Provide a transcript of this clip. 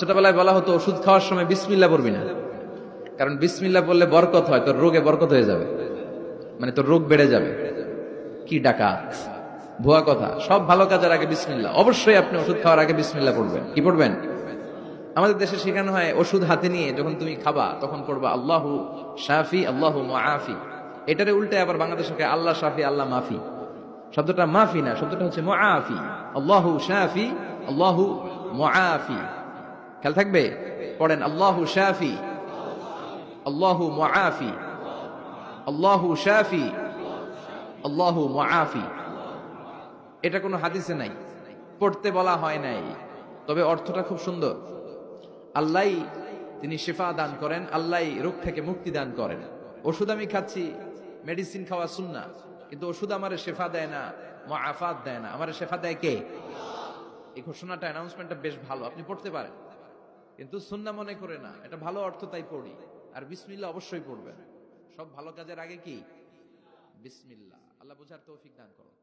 ছোটবেলায় বলা হতো ওষুধ খাওয়ার সময় বিসমিল্লাহ পড়বি না, কারণ বিসমিল্লাহ বললে বরকত হয়, তোর রোগে বরকত হয়ে যাবে, মানে তোর রোগ বেড়ে যাবে। কি ডাকাত, ভুয়া কথা। সব ভালো কাজের আগে বিসমিল্লাহ। অবশ্যই আপনি ওষুধ খাওয়ার আগে বিসমিল্লাহ পড়বেন। কি পড়বেন? আমাদের দেশে শেখানো হয় ওষুধ হাতে নিয়ে যখন তুমি খাবা তখন পড়বা আল্লাহু শাফি আল্লাহু মুআফি। এটারে উল্টে আবার বাংলাদেশে আল্লাহ শাফি আল্লাহ মাফি। শব্দটা মাফি না, শব্দটা হচ্ছে মুআফি। আল্লাহু শাফি আল্লাহু মুআফি। খেয়াল থাকবে, পড়েন আল্লাহু শাফি আল্লাহু মুআফি আল্লাহু শাফি আল্লাহু মুআফি। এটা কোনো হাদিসে নাই, পড়তে বলা হয় নাই, তবে অর্থটা খুব সুন্দর। আল্লাহ তিনি শিফা দান করেন, আল্লাহ রোগ থেকে মুক্তি দান করেন। ওষুধ আমি খাচ্ছি, মেডিসিন খাওয়া সুন্নাহ, কিন্তু ওষুধ আমারে শেফা দেয় না, মুআফাত দেয় না। আমারে শেফা দেয় কে? এই ঘোষণাটা, অ্যানাউন্সমেন্টটা বেশ ভালো, আপনি পড়তে পারেন, কিন্তু সুন্নাহ মনে করে না। এটা ভালো অর্থ, তাই পড়ি। আর বিসমিল্লাহ অবশ্যই পড়বেন। সব ভালো কাজের আগে কি? বিসমিল্লাহ। আল্লাহ বুঝার তৌফিক দান করুন।